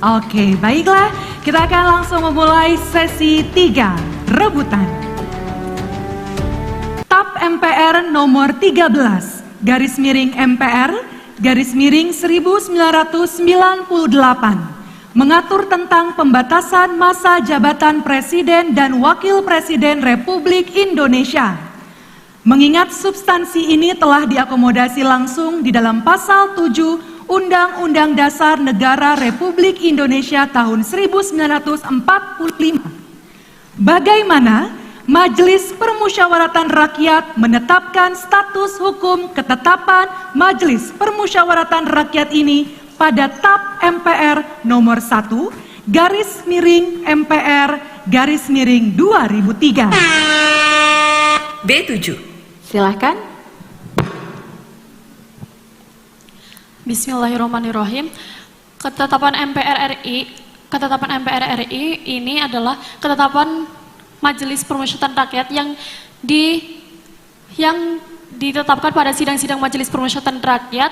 Oke, baiklah. Kita akan langsung memulai sesi 3, rebutan. TAP MPR nomor 13, garis miring MPR, garis miring 1998, mengatur tentang pembatasan masa jabatan Presiden dan Wakil Presiden Republik Indonesia. Mengingat substansi ini telah diakomodasi langsung di dalam pasal 7 Undang-Undang Dasar Negara Republik Indonesia tahun 1945. Bagaimana Majelis Permusyawaratan Rakyat menetapkan status hukum ketetapan Majelis Permusyawaratan Rakyat ini pada TAP MPR nomor 1 garis miring MPR garis miring 2003. B7. Silahkan. Bismillahirrahmanirrahim. Ketetapan MPR RI ini adalah ketetapan Majelis Permusyawaratan Rakyat yang ditetapkan pada sidang-sidang Majelis Permusyawaratan Rakyat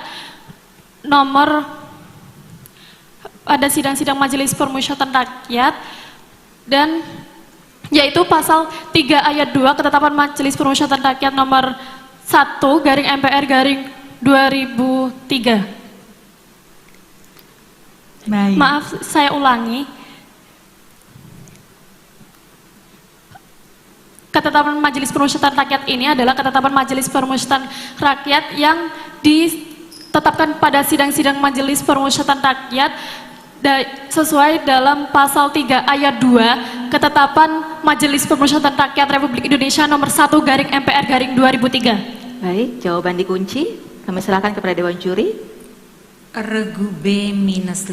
Majelis Permusyawaratan Rakyat dan yaitu pasal 3 ayat 2 ketetapan Majelis Permusyawaratan Rakyat nomor 1 garing MPR garing 2003. Baik. Maaf, saya ulangi. Ketetapan Majelis Permusyawaratan Rakyat ini adalah ketetapan Majelis Permusyawaratan Rakyat yang ditetapkan pada sidang-sidang Majelis Permusyawaratan Rakyat sesuai dalam pasal 3 ayat 2 ketetapan Majelis Permusyawaratan Rakyat Republik Indonesia nomor 1 garing MPR garing 2003. Baik, jawaban dikunci. Kami silakan kepada Dewan Juri. Regu B-5.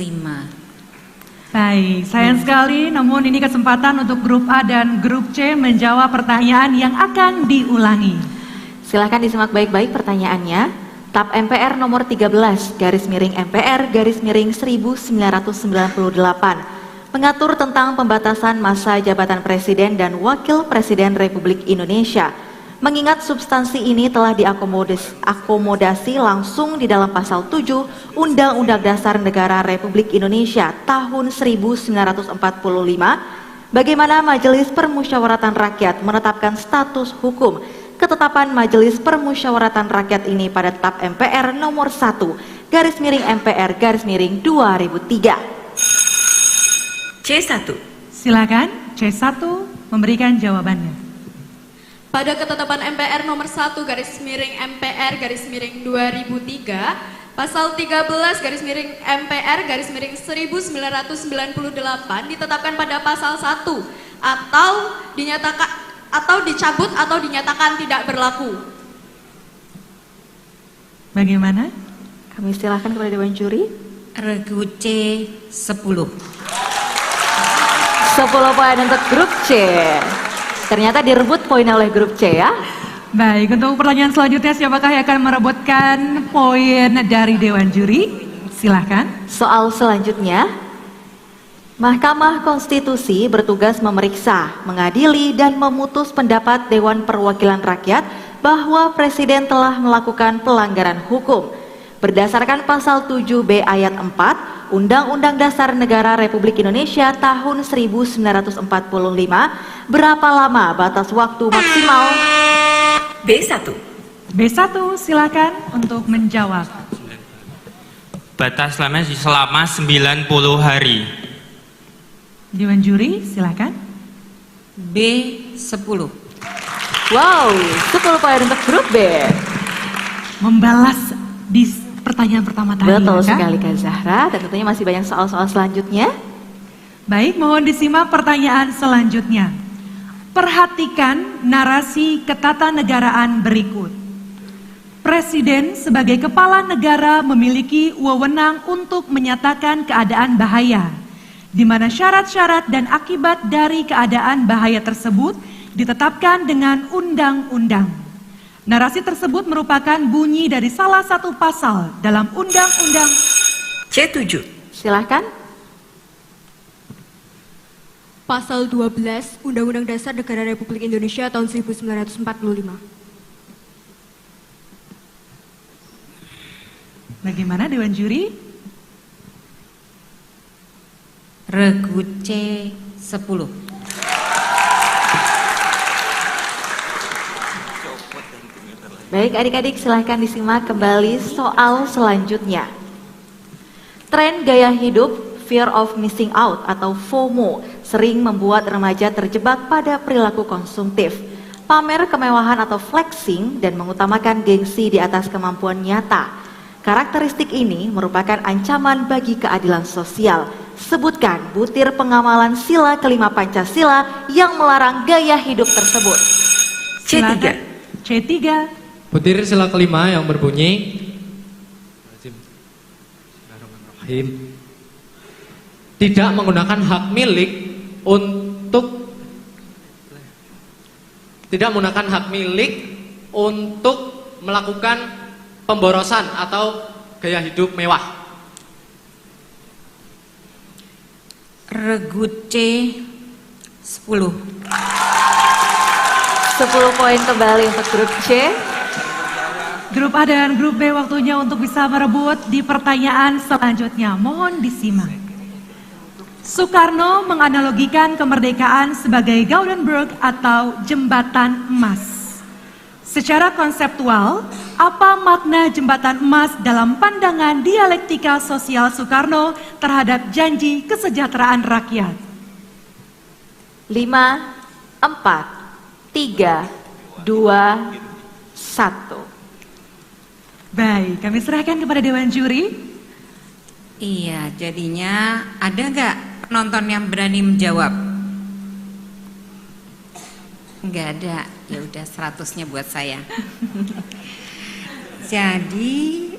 Baik, sayang sekali, namun ini kesempatan untuk grup A dan grup C menjawab pertanyaan yang akan diulangi. Silakan disimak baik-baik pertanyaannya. TAP MPR nomor 13 garis miring MPR garis miring 1998 mengatur tentang pembatasan masa jabatan Presiden dan Wakil Presiden Republik Indonesia. Mengingat substansi ini telah diakomodasi langsung di dalam pasal 7 Undang-Undang Dasar Negara Republik Indonesia tahun 1945, bagaimana Majelis Permusyawaratan Rakyat menetapkan status hukum ketetapan Majelis Permusyawaratan Rakyat ini pada TAP MPR nomor 1 garis miring MPR garis miring 2003. C1. Silakan C1 memberikan jawabannya. Pada ketetapan MPR nomor 1 garis miring MPR garis miring 2003, pasal 13 garis miring MPR garis miring 1998 ditetapkan pada pasal 1 atau dicabut atau dinyatakan tidak berlaku. Bagaimana? Kami silakan kepada Dewan Juri. Regu C10. 10 poin untuk grup C. Ternyata direbut poinnya oleh grup C ya. Baik, untuk pertanyaan selanjutnya siapakah yang akan merebutkan poin dari Dewan Juri? Silahkan. Soal selanjutnya, Mahkamah Konstitusi bertugas memeriksa, mengadili, dan memutus pendapat Dewan Perwakilan Rakyat bahwa Presiden telah melakukan pelanggaran hukum. Berdasarkan pasal 7B ayat 4 Undang-Undang Dasar Negara Republik Indonesia tahun 1945, berapa lama batas waktu maksimal? B1. B1 silakan untuk menjawab. Batas lama selama 90 hari. Dewan Juri silakan. B10. Wow, 10 poin untuk grup B. Membalas di pertanyaan pertama tadi. Betul ya, sekali Kak Zahra, dan tentunya masih banyak soal-soal selanjutnya. Baik, mohon disimak pertanyaan selanjutnya. Perhatikan narasi ketatanegaraan berikut. Presiden sebagai kepala negara memiliki wewenang untuk menyatakan keadaan bahaya, di mana syarat-syarat dan akibat dari keadaan bahaya tersebut ditetapkan dengan undang-undang. Narasi tersebut merupakan bunyi dari salah satu pasal dalam undang-undang C7. Silahkan. Pasal 12 Undang-Undang Dasar Negara Republik Indonesia tahun 1945. Bagaimana Dewan Juri? Regu C 10. Baik adik-adik, silahkan disimak kembali soal selanjutnya. Tren gaya hidup, fear of missing out atau FOMO, sering membuat remaja terjebak pada perilaku konsumtif, pamer kemewahan atau flexing, dan mengutamakan gengsi di atas kemampuan nyata. Karakteristik ini merupakan ancaman bagi keadilan sosial. Sebutkan butir pengamalan sila kelima Pancasila yang melarang gaya hidup tersebut. C3. C3. Butir sila kelima yang berbunyi tidak menggunakan hak milik untuk melakukan pemborosan atau gaya hidup mewah. Regu C 10. 10 poin kembali untuk grup C. Grup A dan grup B waktunya untuk bisa merebut di pertanyaan selanjutnya. Mohon disimak. Soekarno menganalogikan kemerdekaan sebagai Golden Bird atau jembatan emas. Secara konseptual, apa makna jembatan emas dalam pandangan dialektika sosial Soekarno terhadap janji kesejahteraan rakyat? 5, 4, 3, 2, 1. Baik, kami serahkan kepada Dewan Juri. Iya, jadinya ada nggak penonton yang berani menjawab? Nggak ada, ya udah 100-nya buat saya. Jadi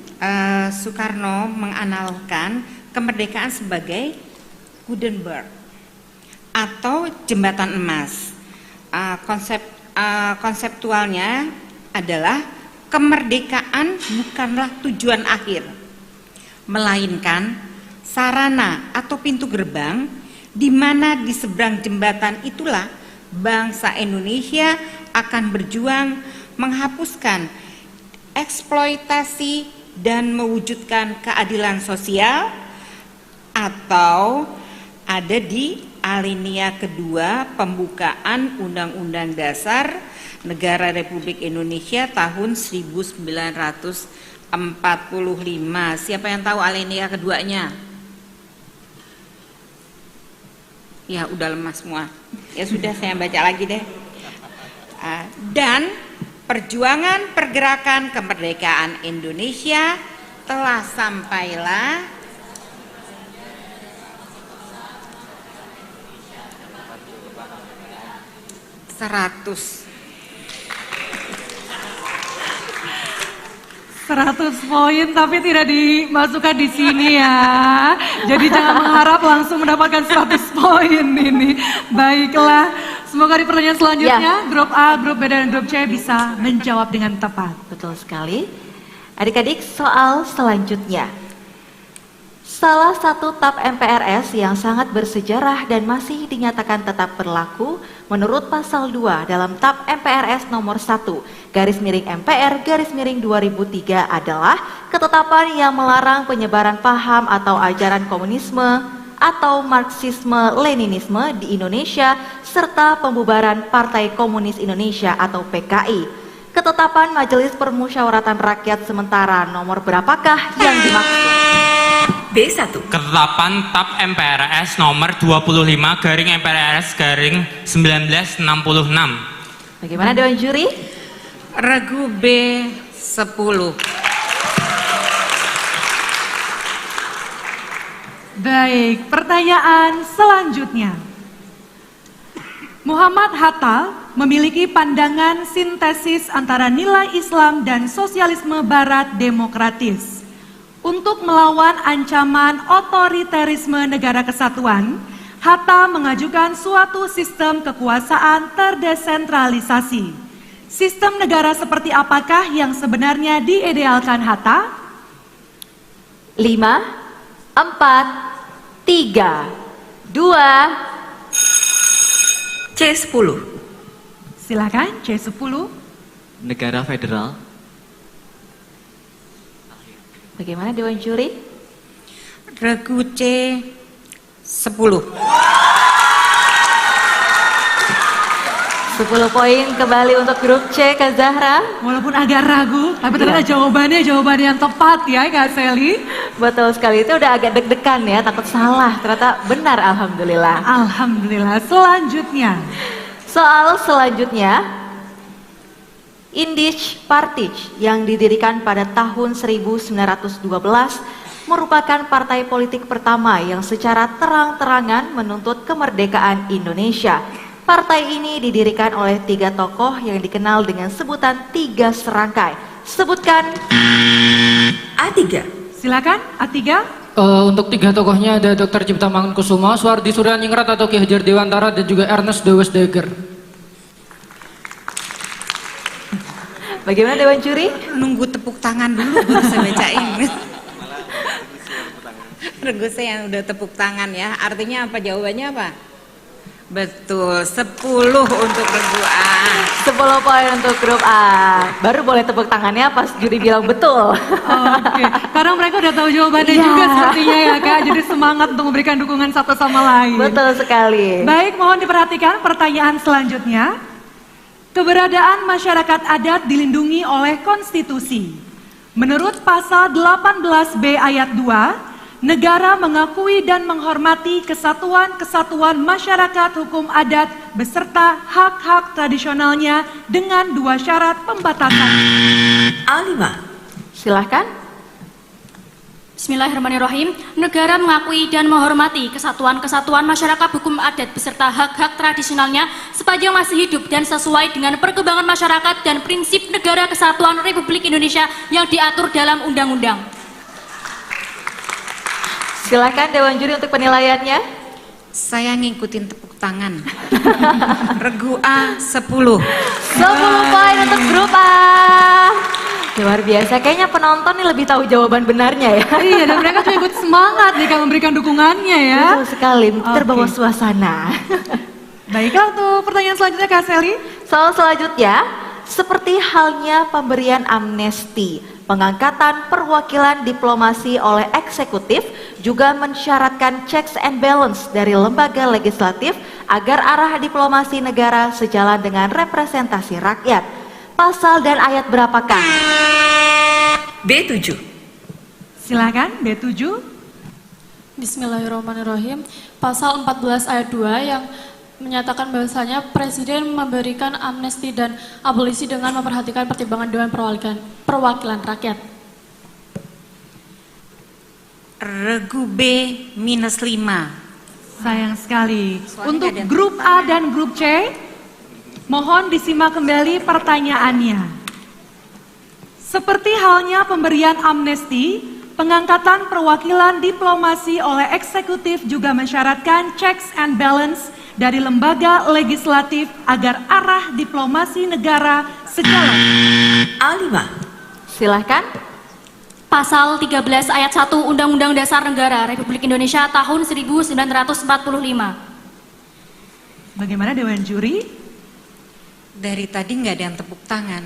Soekarno menganalogkan kemerdekaan sebagai Golden Bird atau jembatan emas. Konseptualnya adalah kemerdekaan bukanlah tujuan akhir, melainkan sarana atau pintu gerbang di mana di seberang jembatan itulah bangsa Indonesia akan berjuang menghapuskan eksploitasi dan mewujudkan keadilan sosial, atau ada di alinea kedua pembukaan Undang-Undang Dasar Negara Republik Indonesia tahun 1945. Siapa yang tahu alinea keduanya? Ya udah lemas semua. Ya sudah, saya baca lagi deh. Dan perjuangan pergerakan kemerdekaan Indonesia telah sampailah (100) 100 poin tapi tidak dimasukkan di sini ya. Jadi jangan mengharap langsung mendapatkan 100 poin ini. Baiklah, semoga di pertanyaan selanjutnya grup A, grup B dan grup C bisa menjawab dengan tepat. Betul sekali. Adik-adik, soal selanjutnya. Salah satu TAP MPRS yang sangat bersejarah dan masih dinyatakan tetap berlaku menurut pasal 2 dalam TAP MPRS nomor 1 garis miring MPR garis miring 2003 adalah ketetapan yang melarang penyebaran paham atau ajaran komunisme atau Marxisme-Leninisme di Indonesia serta pembubaran Partai Komunis Indonesia atau PKI. Ketetapan Majelis Permusyawaratan Rakyat sementara nomor berapakah yang dimaksud? B1. Ketetapan TAP MPRS nomor 25 garing MPRS garing 1966. Bagaimana Dewan Juri? Regu B 10. Baik, pertanyaan selanjutnya. Muhammad Hatta memiliki pandangan sintesis antara nilai Islam dan sosialisme Barat demokratis. Untuk melawan ancaman otoriterisme negara kesatuan, Hatta mengajukan suatu sistem kekuasaan terdesentralisasi. Sistem negara seperti apakah yang sebenarnya diidealkan Hatta? 5, 4, 3, 2. C10. Silakan C10. Negara federal. Bagaimana Dewan Juri? Regu C 10. 10 poin kembali untuk grup C, Kak Zahra. Walaupun agak ragu, tapi ternyata jawaban yang tepat ya Kak Sally. Betul sekali, itu udah agak deg-degan ya, takut salah. Ternyata benar, alhamdulillah. Alhamdulillah. Selanjutnya, Soal selanjutnya, Indich Partij yang didirikan pada tahun 1912 merupakan partai politik pertama yang secara terang-terangan menuntut kemerdekaan Indonesia. Partai ini didirikan oleh 3 tokoh yang dikenal dengan sebutan 3 serangkai. Sebutkan. A3. silakan A3. Untuk 3 tokohnya ada Dr. Cipta Mangunkusumo, Suhardi Suryaningrat atau Ki Hajar Dewantara, dan juga Ernest Dewes Dager. Bagaimana Dewan Juri? Nunggu tepuk tangan dulu baru saya bacain. Regu saya yang udah tepuk tangan ya. Artinya apa, jawabannya apa? Betul, 10 untuk regu A. 10 poin untuk grup A. Baru boleh tepuk tangannya pas juri bilang betul. Oke, karena mereka udah tahu jawabannya Iya. juga sepertinya ya Kak. Jadi semangat untuk memberikan dukungan satu sama lain. Betul sekali. Baik, mohon diperhatikan pertanyaan selanjutnya. Keberadaan masyarakat adat dilindungi oleh konstitusi. Menurut pasal 18B ayat 2, negara mengakui dan menghormati kesatuan-kesatuan masyarakat hukum adat beserta hak-hak tradisionalnya dengan 2 syarat pembatasan. A5. Silahkan. Bismillahirrahmanirrahim. Negara mengakui dan menghormati kesatuan-kesatuan masyarakat hukum adat beserta hak-hak tradisionalnya sepanjang masih hidup dan sesuai dengan perkembangan masyarakat dan prinsip negara kesatuan Republik Indonesia yang diatur dalam undang-undang. Silakan Dewan Juri untuk penilaiannya. Saya ngikutin tepuk tangan. Regu A 10. 10 poin untuk grup A. Luar biasa, kayaknya penonton nih lebih tahu jawaban benarnya ya. Iya, dan mereka juga ikut semangat nih kalau memberikan dukungannya ya. Betul sekali, terbawa Oke. suasana. Baiklah, untuk pertanyaan selanjutnya Kak Sally. Soal selanjutnya, seperti halnya pemberian amnesti, pengangkatan perwakilan diplomasi oleh eksekutif juga mensyaratkan checks and balance dari lembaga legislatif agar arah diplomasi negara sejalan dengan representasi rakyat. Pasal dan ayat berapakah? B7. Silakan B7. Bismillahirrahmanirrahim. Pasal 14 ayat 2 yang menyatakan bahwasanya Presiden memberikan amnesti dan abolisi dengan memperhatikan pertimbangan Dewan Perwakilan Rakyat. Regu B minus 5. Sayang sekali. Soalnya Untuk nggak ada yang grup A dan grup C, mohon disimak kembali pertanyaannya. Seperti halnya pemberian amnesti, pengangkatan perwakilan diplomasi oleh eksekutif juga mensyaratkan checks and balance dari lembaga legislatif agar arah diplomasi negara sejalan. A5. Silahkan. Pasal 13 ayat 1 Undang-Undang Dasar Negara Republik Indonesia tahun 1945. Bagaimana Dewan Juri? Dari tadi nggak ada yang tepuk tangan.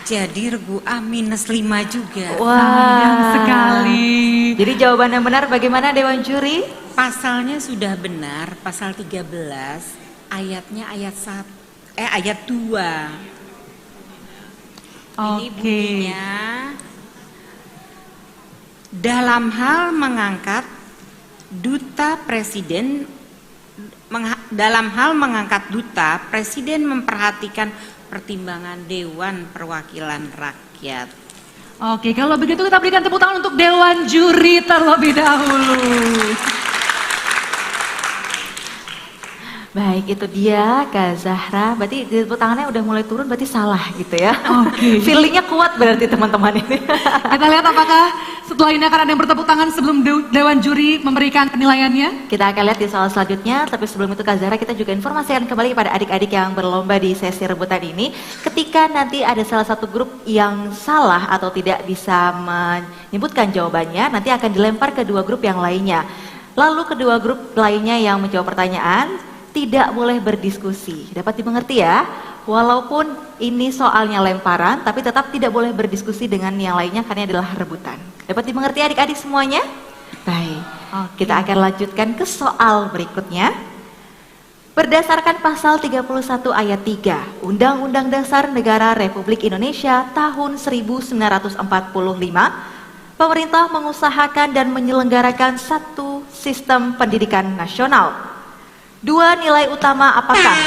Jadi regu A minus 5 juga. Sayang sekali. Jadi jawaban yang benar bagaimana Dewan Juri? Pasalnya sudah benar, pasal 13, ayatnya ayat 2. Ini Oke. bunyinya dalam hal mengangkat duta presiden dalam hal mengangkat duta, Presiden memperhatikan pertimbangan Dewan Perwakilan Rakyat. Oke, kalau begitu kita berikan tepuk tangan untuk Dewan Juri terlebih dahulu. Baik, itu dia Kak Zahra. Berarti tepuk tangannya udah mulai turun, berarti salah gitu ya. Oke. Feelingnya kuat berarti teman-teman ini. Kita lihat apakah setelah ini akan ada yang bertepuk tangan sebelum Dewan Juri memberikan penilaiannya. Kita akan lihat di soal selanjutnya, tapi sebelum itu Kak Zahra kita juga informasikan kembali kepada adik-adik yang berlomba di sesi rebutan ini. Ketika nanti ada salah satu grup yang salah atau tidak bisa menyebutkan jawabannya, nanti akan dilempar ke 2 grup yang lainnya. Lalu kedua grup lainnya yang menjawab pertanyaan tidak boleh berdiskusi. Dapat dimengerti ya? Walaupun ini soalnya lemparan, tapi tetap tidak boleh berdiskusi dengan yang lainnya karena adalah rebutan. Dapat dimengerti adik-adik semuanya? Kita akan lanjutkan ke soal berikutnya. Berdasarkan pasal 31 ayat 3 Undang-Undang Dasar Negara Republik Indonesia tahun 1945, pemerintah mengusahakan dan menyelenggarakan satu sistem pendidikan nasional. Dua nilai utama apakah?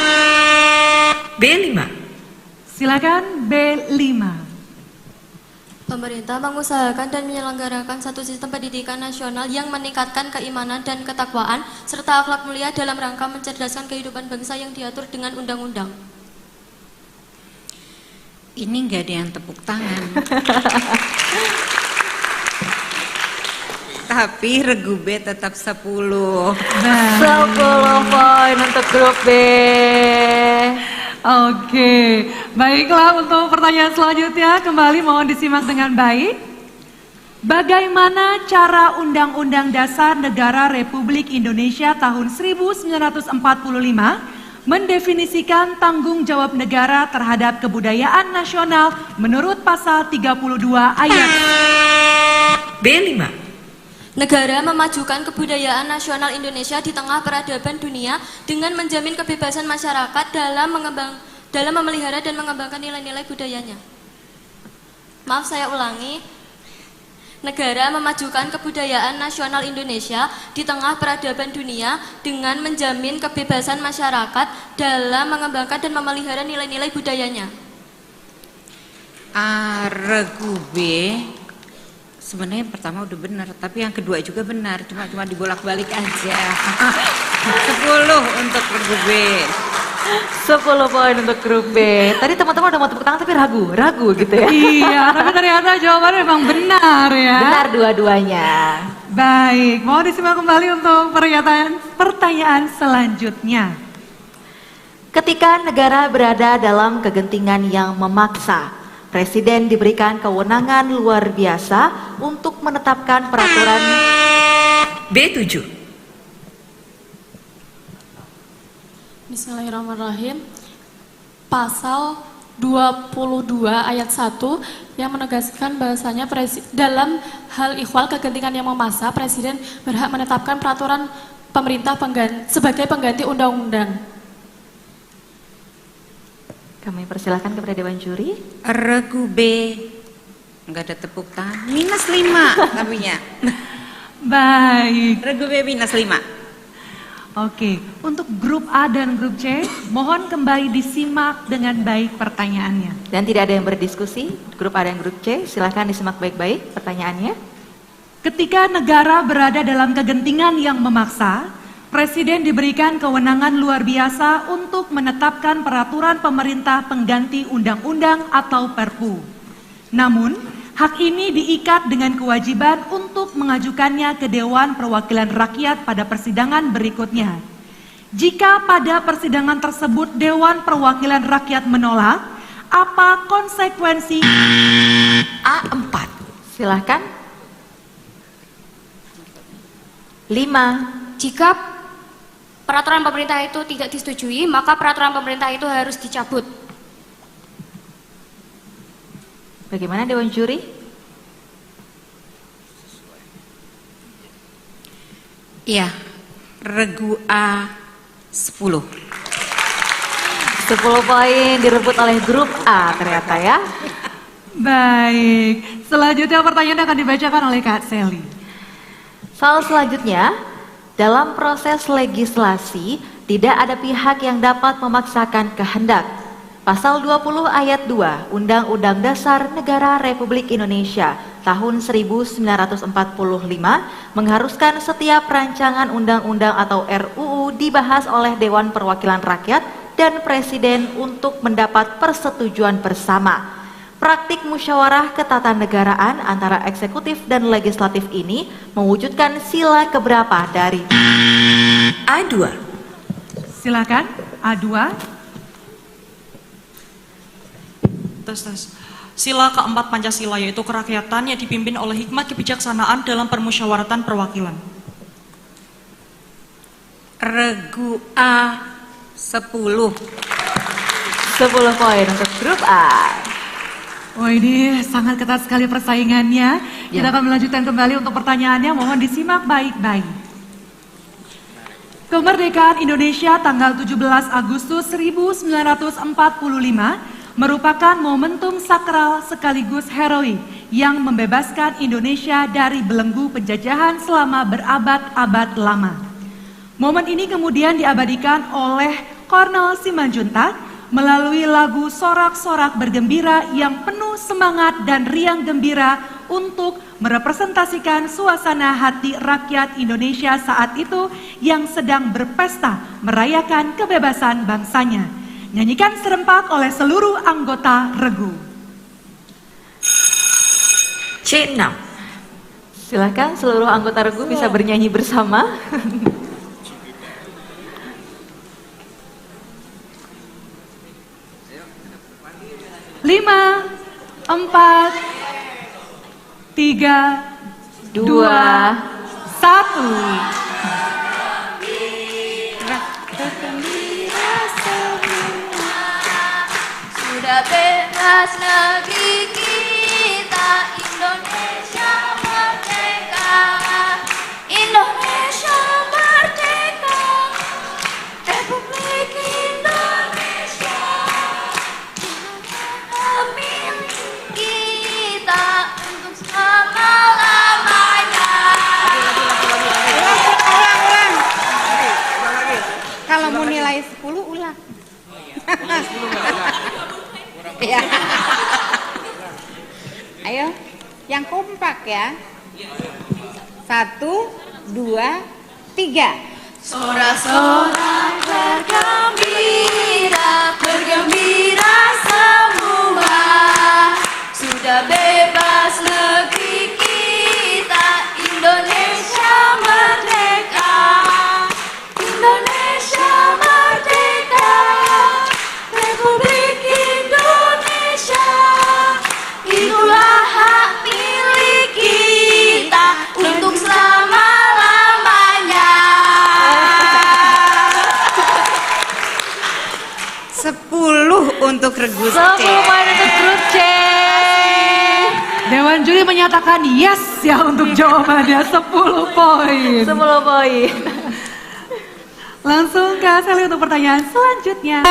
B5. Silakan B5. Pemerintah mengusahakan dan menyelenggarakan satu sistem pendidikan nasional yang meningkatkan keimanan dan ketakwaan serta akhlak mulia dalam rangka mencerdaskan kehidupan bangsa yang diatur dengan undang-undang. Ini nggak ada yang tepuk tangan. Tapi regu B tetap 10. 10 poin untuk grup B. Oke, baiklah untuk pertanyaan selanjutnya kembali mohon disimak dengan baik. Bagaimana cara Undang-Undang Dasar Negara Republik Indonesia tahun 1945 mendefinisikan tanggung jawab negara terhadap kebudayaan nasional menurut pasal 32 ayat B5. Negara memajukan kebudayaan nasional Indonesia di tengah peradaban dunia dengan menjamin kebebasan masyarakat dalam memelihara dan mengembangkan nilai-nilai budayanya. Maaf, saya ulangi. Negara memajukan kebudayaan nasional Indonesia di tengah peradaban dunia dengan menjamin kebebasan masyarakat dalam mengembangkan dan memelihara nilai-nilai budayanya. Regu B. Sebenarnya yang pertama udah benar, tapi yang kedua juga benar, cuma dibolak-balik aja. 10 untuk regu B. 10 poin untuk grup B. Tadi teman-teman udah mau tepuk tangan tapi ragu gitu ya. Iya, tapi ternyata jawabannya memang benar ya. Benar dua-duanya. Baik, mau disimak kembali untuk pertanyaan selanjutnya. Ketika negara berada dalam kegentingan yang memaksa, Presiden diberikan kewenangan luar biasa untuk menetapkan peraturan B7. Bismillahirrahmanirrahim. Pasal 22 ayat 1 yang menegaskan bahasanya dalam hal ikhwal kegentingan yang memaksa, Presiden berhak menetapkan peraturan pemerintah sebagai pengganti undang-undang. Kami persilahkan kepada Dewan Juri. Regu B. Enggak ada tepuk tangan. -5 tapinya. Baik. Regu B -5. Oke, untuk grup A dan grup C, mohon kembali disimak dengan baik pertanyaannya. Dan tidak ada yang berdiskusi, grup A dan grup C, silakan disimak baik-baik pertanyaannya. Ketika negara berada dalam kegentingan yang memaksa, Presiden diberikan kewenangan luar biasa untuk menetapkan peraturan pemerintah pengganti undang-undang atau Perpu. Namun, hak ini diikat dengan kewajiban untuk mengajukannya ke Dewan Perwakilan Rakyat pada persidangan berikutnya. Jika pada persidangan tersebut Dewan Perwakilan Rakyat menolak, apa konsekuensi? A4. Silahkan. 5. Jika peraturan pemerintah itu tidak disetujui, maka peraturan pemerintah itu harus dicabut. Bagaimana Dewan Juri? Iya, regu A 10. 10 poin direbut oleh grup A ternyata ya. Baik, selanjutnya pertanyaan akan dibacakan oleh Kak Sally. Soal selanjutnya, dalam proses legislasi tidak ada pihak yang dapat memaksakan kehendak. Pasal 20 ayat 2 Undang-Undang Dasar Negara Republik Indonesia tahun 1945 mengharuskan setiap rancangan undang-undang atau RUU dibahas oleh Dewan Perwakilan Rakyat dan Presiden untuk mendapat persetujuan bersama. Praktik musyawarah ketatanegaraan antara eksekutif dan legislatif ini mewujudkan sila keberapa dari A2. Silakan, A2. Sila keempat Pancasila yaitu kerakyatan yang dipimpin oleh hikmat kebijaksanaan dalam permusyawaratan perwakilan. Regu A 10. 10 poin untuk grup A. Oh ini sangat ketat sekali persaingannya. Kita akan melanjutkan kembali untuk pertanyaannya, mohon disimak baik-baik. Kemerdekaan Indonesia tanggal 17 Agustus 1945 merupakan momentum sakral sekaligus heroik yang membebaskan Indonesia dari belenggu penjajahan selama berabad-abad lama. Momen ini kemudian diabadikan oleh Kolonel Simanjuntak melalui lagu sorak-sorak bergembira yang penuh semangat dan riang gembira untuk merepresentasikan suasana hati rakyat Indonesia saat itu yang sedang berpesta merayakan kebebasan bangsanya. Nyanyikan serempak oleh seluruh anggota Regu. C6. Silakan seluruh anggota Regu bisa bernyanyi bersama. 5, 4, 3, 2, 1. Sudah bebas negeri kita, Indonesia merdeka. Indonesia merdeka, Republik Indonesia. Milik kita untuk selama-lamanya. Kalau mau nilai 10 ulang. Ya. Ayo, yang kompak ya. 1, 2, 3. Sorak-sorak bergembira, bergembira semua. Sudah bebas negeri kita, Indonesia merdeka. Indonesia merdeka, Republik Indonesia. Itulah hak milik kita untuk selama-lamanya. 10 untuk Regu C. 10 poin untuk grup C. Dewan juri menyatakan yes ya untuk jawabannya 10 poin. 10 poin. Langsung ke Sally untuk pertanyaan selanjutnya.